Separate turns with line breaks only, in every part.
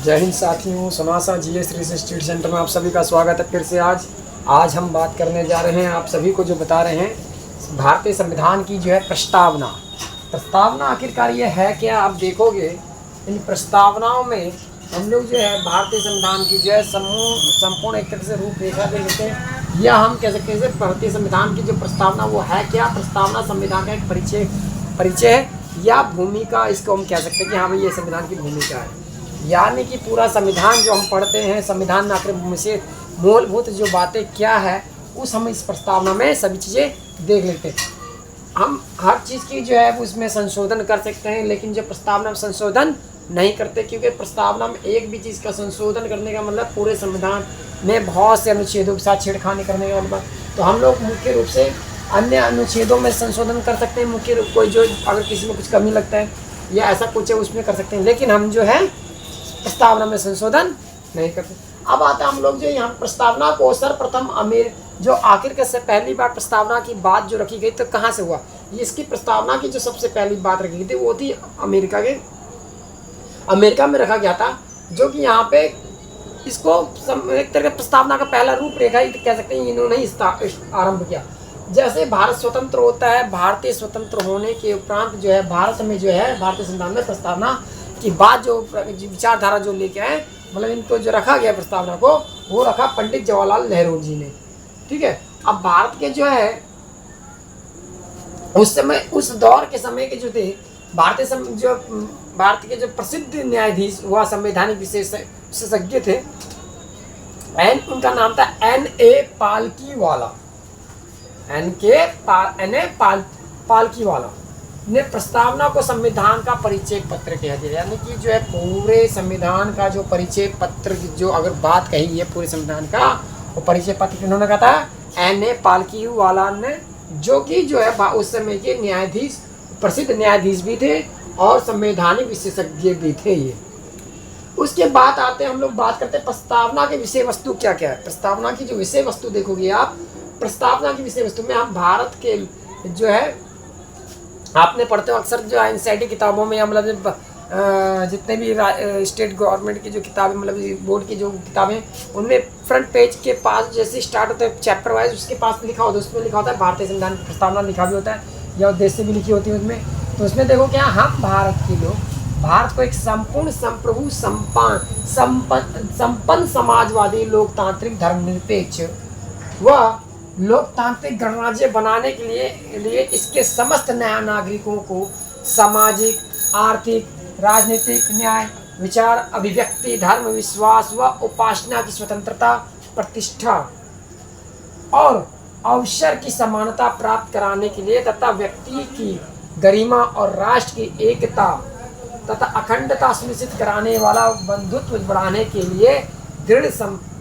जय हिंद साथियों, समासा GS research study centre में आप सभी का स्वागत है। फिर से आज हम बात करने जा रहे हैं, आप सभी को जो बता रहे हैं भारतीय संविधान की जो है प्रस्तावना आखिरकार ये है क्या। आप देखोगे इन प्रस्तावनाओं में हम लोग जो है भारतीय संविधान की जो है संपूर्ण एक तरह से रूपरेखा दे देते हैं, या हम कह सकते हैं भारतीय संविधान की जो प्रस्तावना वो है क्या। प्रस्तावना संविधान का एक परिचय है या भूमिका, इसको हम कह सकते हैं कि हाँ भाई ये संविधान की भूमिका है। यानी कि पूरा संविधान जो हम पढ़ते हैं, संविधान में आखिर से मूलभूत जो बातें क्या है उस हम इस प्रस्तावना में सभी चीज़ें देख लेते हैं। हम हर चीज़ की जो है उसमें संशोधन कर सकते हैं, लेकिन जो प्रस्तावना में संशोधन नहीं करते, क्योंकि प्रस्तावना में एक भी चीज़ का संशोधन करने का मतलब पूरे संविधान में बहुत से अनुच्छेदों के साथ छेड़खानी करने का मतलब। तो हम लोग मुख्य रूप से अन्य अनुच्छेदों में संशोधन कर सकते हैं, मुख्य रूप कोई जो अगर किसी में कुछ कमी लगता है या ऐसा कुछ है उसमें कर सकते हैं, लेकिन हम जो है प्रस्तावना में संशोधन नहीं करते। अब आता है हम लोग जो यहाँ प्रस्तावना को सर्वप्रथम जो आखिर से पहली बार प्रस्तावना की बात जो रखी गई तो कहाँ से हुआ। इसकी प्रस्तावना की जो सबसे पहली बात रखी गई थी वो थी अमेरिका में रखा गया था, जो कि यहाँ पे इसको एक तरह प्रस्तावना का पहला रूपरेखा ही कह सकते हैं इन्होंने आरंभ किया। जैसे भारत स्वतंत्र होता है, भारतीय स्वतंत्र होने के उपरांत जो है भारत में जो है भारतीय संविधान में प्रस्तावना की बात जो विचारधारा जो लेके आए, मतलब इनको जो रखा गया प्रस्तावना को, वो रखा पंडित जवाहरलाल नेहरू जी ने। ठीक है। अब भारत के जो है उस समय उस दौर के समय के जो थे भारत के जो प्रसिद्ध न्यायाधीश हुआ संवैधानिक विशेषज्ञ थे, उनका नाम था N.A. पालकीवाला ने प्रस्तावना को संविधान का परिचय पत्र कह दिया। यानी कि जो है पूरे संविधान का जो परिचय पत्र जो अगर बात कही है पूरे संविधान का, वो परिचय पत्र इन्होंने कहा था N.A. पालकीवाला ने, जो कि जो है उस समय के न्यायाधीश, प्रसिद्ध न्यायाधीश भी थे और संवैधानिक विशेषज्ञ भी थे ये। उसके बाद आते हैं हम लोग बात करते हैं प्रस्तावना के विषय वस्तु क्या क्या है। प्रस्तावना की जो विषय वस्तु देखोगे आप, प्रस्तावना की विषय वस्तु में हम भारत के जो है आपने पढ़ते हो अक्सर जो एनसीईआरटी किताबों में, या मतलब जितने भी स्टेट गवर्नमेंट की जो किताबें, मतलब बोर्ड की जो किताबें, उनमें फ्रंट पेज के पास जैसे स्टार्ट होता है चैप्टर वाइज, उसके पास लिखा होता है, उसमें लिखा होता है भारतीय संविधान की प्रस्तावना लिखा भी होता है या उद्देश्य भी लिखी होती है उसमें। तो उसमें देखो क्या, हम भारत के लोग भारत को एक संपूर्ण संप्रभु संपन्न समाजवादी लोकतांत्रिक धर्मनिरपेक्ष व लोकतांत्रिक गणराज्य बनाने के लिए इसके समस्त नया नागरिकों को सामाजिक, आर्थिक, राजनीतिक न्याय, विचार, अभिव्यक्ति, धर्म, विश्वास व उपासना की स्वतंत्रता, प्रतिष्ठा और अवसर की समानता प्राप्त कराने के लिए तथा व्यक्ति की गरिमा और राष्ट्र की एकता तथा अखंडता सुनिश्चित कराने वाला बंधुत्व बढ़ाने के लिए दृढ़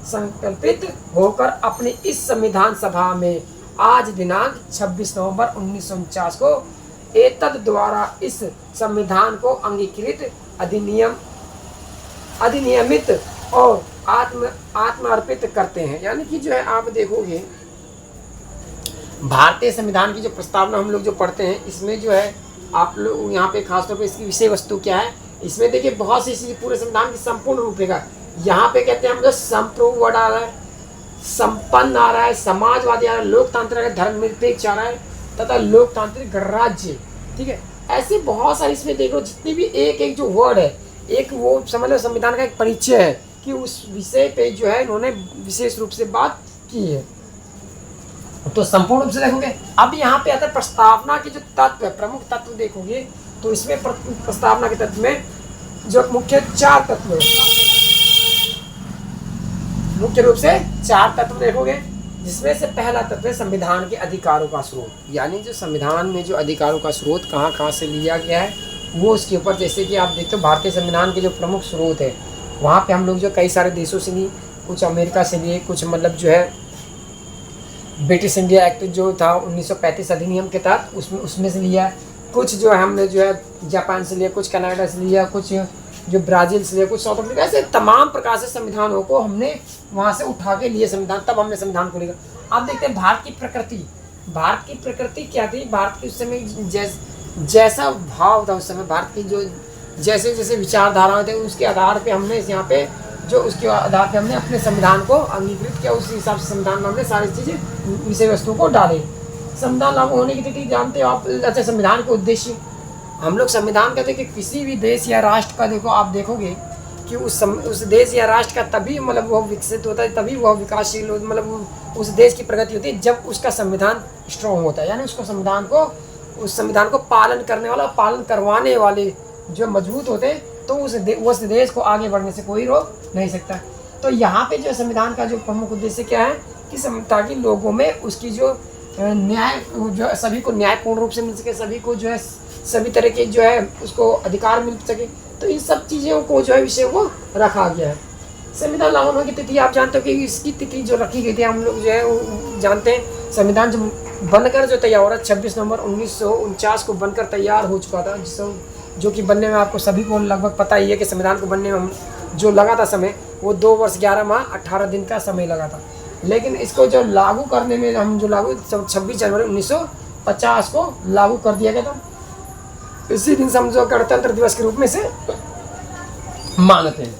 संकल्पित होकर अपनी इस संविधान सभा में आज दिनांक 26 नवंबर 1949 को एतद द्वारा इस संविधान को अंगीकृत, अधिनियमित और आत्मार्पित करते हैं। यानी कि जो है आप देखोगे भारतीय संविधान की जो प्रस्तावना हम लोग जो पढ़ते हैं, इसमें जो है आप लोग यहाँ पे खासतौर पे इसकी विषय वस्तु क्या है, इसमें देखिए बहुत सी चीज़ें पूरे संविधान की संपूर्ण रूपरेखा। यहाँ पे कहते हैं हम लोग संप्रभु वर्ड आ रहा है, संपन्न आ रहा है, समाजवादी आ रहा है, लोकतांत्रिक धर्मनिरपेक्ष आ रहा है तथा लोकतांत्रिक गणराज्य। ठीक है। ऐसे बहुत सारे इसमें देखो जितनी भी एक जो वर्ड है, एक वो समझ लो संविधान का एक परिचय है कि उस विषय पे जो है इन्होंने विशेष रूप से बात की है। तो संपूर्ण रूप से देखोगे। अब यहाँ पे आता है प्रस्तावना के जो तत्व, प्रमुख तत्व देखोगे तो इसमें प्रस्तावना के तत्व में जो मुख्य 4 तत्व है, मुख्य रूप से 4 तत्व देखोगे, जिसमें से पहला तत्व है संविधान के अधिकारों का स्रोत। यानी जो संविधान में जो अधिकारों का स्रोत कहाँ से लिया गया है वो उसके ऊपर, जैसे कि आप देखते हो भारतीय संविधान के जो प्रमुख स्रोत है वहाँ पे हम लोग जो कई सारे देशों से लिए, कुछ अमेरिका से लिए, कुछ मतलब जो है ब्रिटिश इंडिया एक्ट जो था 1935 अधिनियम के तहत उसमें से लिया, कुछ जो है हमने जो है जापान से लिया, कुछ कनाडा से लिया, कुछ जो ब्राज़ील से लिया, कुछ साउथ अफ्रीका, ऐसे तमाम प्रकार से संविधानों को हमने वहाँ से उठा के लिए संविधान, तब हमने संविधान को लिखा। अब देखते हैं भारत की प्रकृति क्या थी। भारत की उस समय जैसा भाव था, उस समय भारत की जो जैसे जैसे विचारधाराएं थे उसके आधार पे हमने यहाँ पे जो उसके आधार पे हमने अपने संविधान को अंगीकृत किया, उस हिसाब से संविधान में हमने सारी चीज़ें विषय वस्तुओं को डाले। संविधान लागू होने की तिथि जानते हो आप? अच्छा, संविधान के उद्देश्य, हम लोग संविधान कहते हैं कि किसी भी देश या राष्ट्र का देखो आप देखोगे कि उस देश या राष्ट्र का तभी मतलब वो विकसित होता है, तभी वह विकासशील मतलब उस देश की प्रगति होती है जब उसका संविधान स्ट्रॉन्ग होता है, यानी उसको उस संविधान को पालन करने वाला, पालन करवाने वाले जो मजबूत होते हैं, तो उस देश को आगे बढ़ने से कोई रोक नहीं सकता। तो यहाँ पे जो संविधान का जो प्रमुख उद्देश्य क्या है कि ताकि लोगों में उसकी जो न्याय, जो सभी को न्यायपूर्ण रूप से मिल सके, सभी को जो है सभी तरह के जो है उसको अधिकार मिल सके, तो इन सब चीज़ों को जो है विषय वो रखा गया है। संविधान लागू होने की तिथि आप जानते हो कि इसकी तिथि जो रखी गई थी, हम लोग जो है वो जानते हैं संविधान जो बनकर जो तैयार हो रहा है 26 नवंबर 1949 को बनकर तैयार हो चुका था, जो कि बनने में आपको सभी को लगभग पता ही है कि संविधान को बनने में हम जो लगा था समय, वो 2 वर्ष 11 माह 18 दिन का समय लगा था। लेकिन इसको जो लागू करने में हम जो 26 जनवरी 1950 को लागू कर दिया गया था। इसी दिन समझो गणतंत्र दिवस के रूप में से मानते हैं।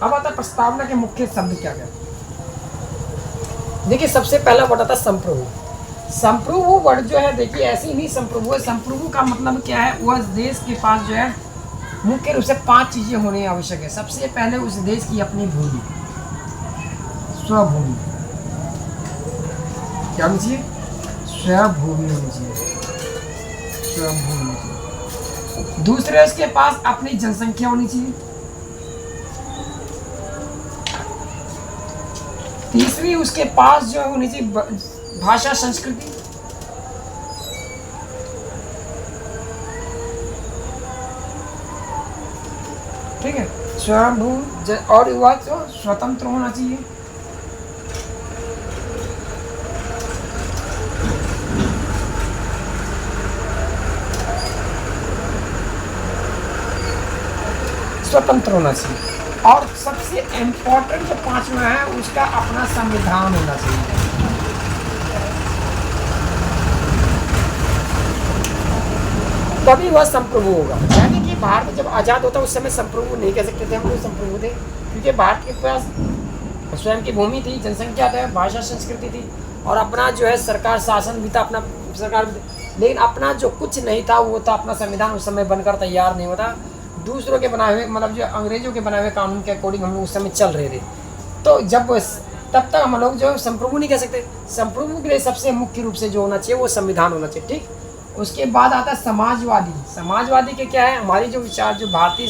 अब आता है प्रस्तावना के मुख्य शब्द क्या क्या। देखिए सबसे पहला वर्ड आता है संप्रभु। संप्रभु वर्ड जो है देखिए ऐसे ही नहीं संप्रभु है। संप्रभु का मतलब क्या है, वह देश के पास जो है मुख्य रूप से 5 चीजें होनी आवश्यक है। सबसे पहले उस देश की अपनी भूमि, स्वभूमि, क्या होनी चाहिए, स्वभूमि होनी चाहिए, स्वभूमि होनी चाहिए। दूसरे उसके पास अपनी जनसंख्या होनी चाहिए। तीसरी उसके पास जो होनी चाहिए भाषा संस्कृति। ठीक है, स्वभू और युवा तो स्वतंत्र होना चाहिए। स्वतंत्र होना चाहिए। और सबसे इम्पोर्टेंट जो 5वां है उसका अपना संविधान होना चाहिए। तभी वह संप्रभु होगा। यानी कि भारत जब आज़ाद होता उस समय संप्रभु नहीं कह सकते थे हम लोग, संप्रभु थे क्योंकि भारत के पास स्वयं की भूमि थी, जनसंख्या था, भाषा संस्कृति थी और अपना जो है सरकार शासन भी था, अपना सरकार भी था। लेकिन अपना जो कुछ नहीं था वो था अपना संविधान उस समय बनकर तैयार नहीं होता। दूसरों के बनाए हुए मतलब जो अंग्रेजों के बनाए हुए कानून के अकॉर्डिंग हम लोग उस समय चल रहे थे। तो जब तब तक हम लोग जो संप्रभु नहीं कह सकते। संप्रभु के लिए सबसे मुख्य रूप से जो होना चाहिए वो संविधान होना चाहिए। ठीक, उसके बाद आता है समाजवादी। समाजवादी के क्या है, हमारी जो विचार जो भारतीय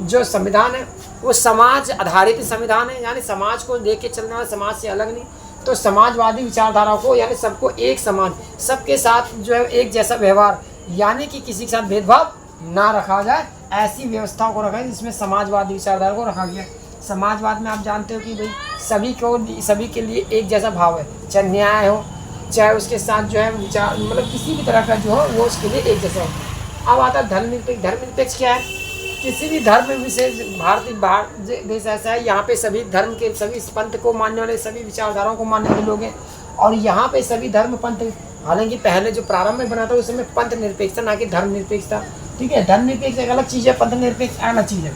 जो संविधान है वो समाज आधारित संविधान है, यानी समाज को देख के चलने वाला, समाज से अलग नहीं। तो समाजवादी विचारधाराओं को यानी सबको एक समान, सबके साथ जो है एक जैसा व्यवहार, यानी कि किसी के साथ भेदभाव ना रखा जाए, ऐसी व्यवस्थाओं को रखा है जिसमें समाजवादी विचारधारा को रखा गया। समाजवाद में आप जानते हो कि भाई सभी के लिए एक जैसा भाव है, चाहे न्याय हो चाहे उसके साथ जो है विचार मतलब किसी भी तरह का जो हो वो उसके लिए एक जैसा हो। अब आता है धर्मनिरपेक्ष। धर्मनिरपेक्ष क्या है, किसी भी धर्म विशेष भारत देश ऐसा है यहाँ पे सभी धर्म के सभी पंथ को मानने वाले, सभी विचारधाराओं को मानने वाले लोग हैं और यहाँ पे सभी धर्म पंथ, हालांकि पहले जो प्रारंभ में बना था उस समय पंथ निरपेक्ष था ना कि धर्म निरपेक्ष था। ठीक है, धर्म निरपेक्ष एक अलग चीज़ है, पंथ निरपेक्ष अलग चीज़ है।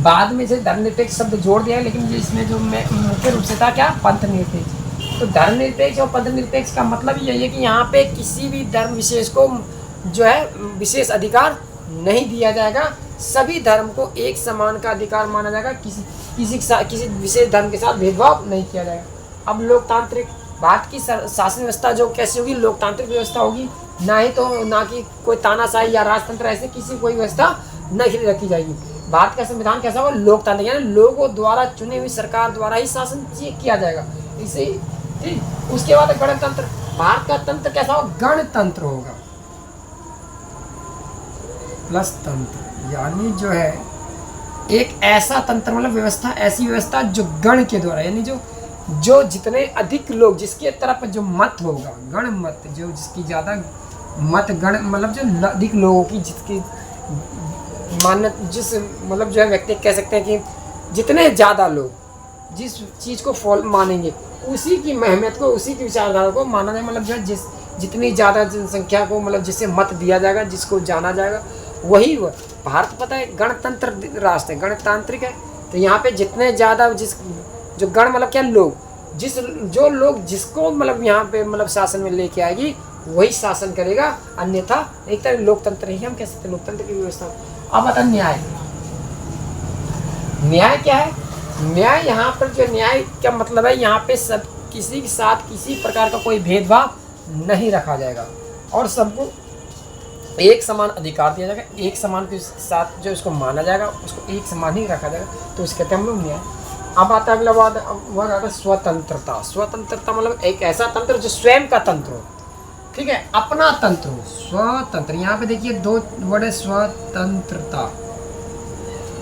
बाद में से धर्म निरपेक्ष शब्द जोड़ दिया है, लेकिन इसमें जो मुख्य रूप से था क्या, पंथ निरपेक्ष। तो धर्म निरपेक्ष और पंथ निरपेक्ष का मतलब यही है कि यहाँ पे किसी भी धर्म विशेष को जो है विशेष अधिकार नहीं दिया जाएगा, सभी धर्म को एक समान का अधिकार माना जाएगा, किसी विशेष धर्म के साथ भेदभाव नहीं किया जाएगा। अब लोकतांत्रिक, भारत की शासन व्यवस्था जो कैसी होगी, लोकतांत्रिक व्यवस्था होगी, ना कि कोई तानाशाही या राजतंत्र ऐसे किसी कोई व्यवस्था नहीं रखी जाएगी। भारत का संविधान कैसा होगा, लोकतांत्रिक, यानी लोगों द्वारा चुनी हुई सरकार द्वारा ही शासन किया जाएगा। इसे ठीक, उसके बाद गणतंत्र। भारत का तंत्र कैसा होगा, गणतंत्र होगा प्लस तंत्र, यानी जो है एक ऐसा तंत्र मतलब व्यवस्था, ऐसी व्यवस्था जो गण के द्वारा, यानी जो जितने अधिक लोग जिसके तरफ जो मत होगा, गण मत, जो जिसकी ज़्यादा मत गण मतलब जो अधिक लोगों की जिसकी जिस मतलब जो है व्यक्ति कह सकते हैं कि जितने ज़्यादा लोग जिस चीज़ को मानेंगे उसी की अहमियत को, उसी की विचारधारा को माना जाए, मतलब जो है जितनी ज़्यादा जनसंख्या को मतलब जिससे मत दिया जाएगा, जिसको जाना जाएगा वही भारत पता है गणतंत्र राष्ट्र है, गणतांत्रिक है। तो यहाँ पे जितने ज़्यादा जो गण मतलब क्या लोग, जो लोग जिसको मतलब यहाँ पे मतलब शासन में लेके आएगी वही शासन करेगा, अन्यथा एक तरह लोकतंत्र ही हम कह सकते हैं, लोकतंत्र की व्यवस्था। अब आता न्याय। न्याय क्या है? न्याय यहाँ पर जो न्याय का मतलब है, यहाँ पे सब किसी के साथ किसी प्रकार का कोई भेदभाव नहीं रखा जाएगा और सबको एक समान अधिकार दिया जाएगा, एक समान के साथ जो इसको माना जाएगा उसको एक समान ही रखा जाएगा, तो इसके कहते हैं हम लोग न्याय। अब आता है अगला वर्ड आता है स्वतंत्रता। स्वतंत्रता मतलब एक ऐसा तंत्र जो स्वयं का तंत्र हो, ठीक है, अपना तंत्र हो, स्वतंत्र। यहाँ पे देखिए दो वर्ड है, स्वतंत्रता।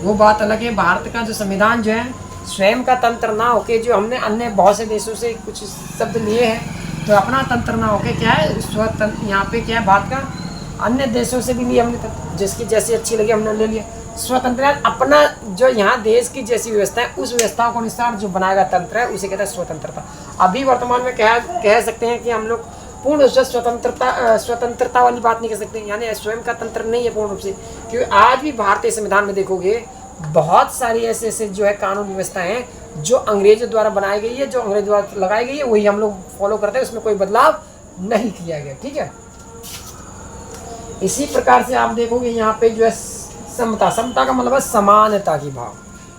वो बात अलग है, भारत का जो संविधान जो है स्वयं का तंत्र ना होके, जो हमने अन्य बहुत से देशों से कुछ शब्द लिए हैं, तो अपना तंत्र ना होके क्या है स्वतंत्र। यहाँ पे क्या है, भारत का अन्य देशों से भी लिए हमने, जिसकी जैसी अच्छी लगी हमने ले लिया। स्वतंत्र अपना जो यहाँ देश की जैसी व्यवस्था है उस व्यवस्था को अनुसार जो बनाएगा तंत्र है उसे कहते हैं स्वतंत्रता। अभी वर्तमान में कह सकते हैं कि हम लोग पूर्ण रूप से स्वतंत्रता वाली बात नहीं कर सकते, यानी स्वयं का तंत्र नहीं है पूर्ण रूप से, क्योंकि आज भी भारतीय संविधान में देखोगे बहुत सारी ऐसे जो है कानून व्यवस्थाएं हैं जो अंग्रेजों द्वारा बनाई गई है, जो अंग्रेजों द्वारा लगाई गई है, वही हम लोग फॉलो करते हैं, उसमें कोई बदलाव नहीं किया गया, ठीक है। इसी प्रकार से आप देखोगे यहाँ पे जो है समता। समता का मतलब है समानता की भाव,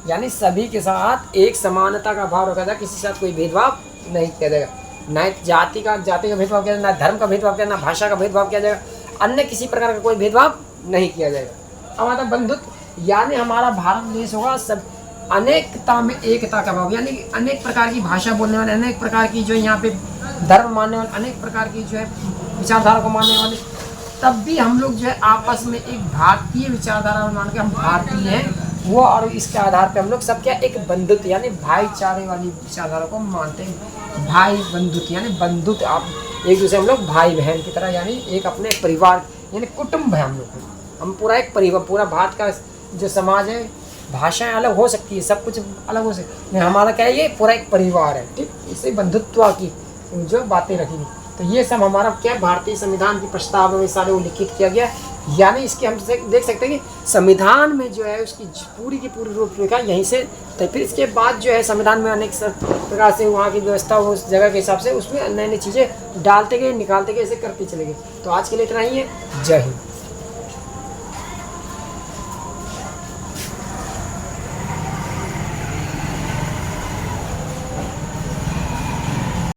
यानी सभी के साथ एक समानता का भाव रखा जाए, किसी के साथ कोई भेदभाव नहीं किया जाएगा, न जाति का भेदभाव किया जाएगा, न धर्म का भेदभाव किया, न भाषा का भेदभाव किया जाएगा, अन्य किसी प्रकार का कोई भेदभाव नहीं किया जाएगा। अब आता बंधुत्व, यानी हमारा भारत देश होगा सब अनेकता में एकता का भाव, यानी अनेक प्रकार की भाषा बोलने वाले, अनेक प्रकार की जो यहाँ पे धर्म मानने वाले, अनेक प्रकार की जो है विचारधारा को मानने वाले, तब भी हम लोग जो है आपस में एक भारतीय विचारधारा मान के हम भारतीय हैं वो, और इसके आधार पे हम लोग सब क्या एक बंधुत्व यानी भाईचारे वाली विचारधारा को मानते हैं। भाई बंधुत्व यानी बंधुत्व, आप एक दूसरे हम लोग भाई बहन की तरह, यानी एक अपने परिवार यानी कुटुंब है हम लोग, हम पूरा एक परिवार, पूरा भारत का जो समाज है, भाषाएं अलग हो सकती है, सब कुछ अलग हो सकती है, हमारा क्या है ये पूरा एक परिवार है, ठीक। इसे बंधुत्व की जो बातें रखी, तो ये सब हमारा क्या भारतीय संविधान की प्रस्ताव में सारे उल्लिखित किया गया। यानी इसके हम देख सकते हैं कि संविधान में जो है उसकी पूरी की पूरी रूपरेखा यहीं से, तो फिर इसके बाद जो है संविधान में अनेक प्रकार से वहाँ की व्यवस्था उस जगह के हिसाब से उसमें नई नई चीज़ें डालते गए, निकालते गए, ऐसे करते चले गए। तो आज के लिए इतना ही है। जय हिंद।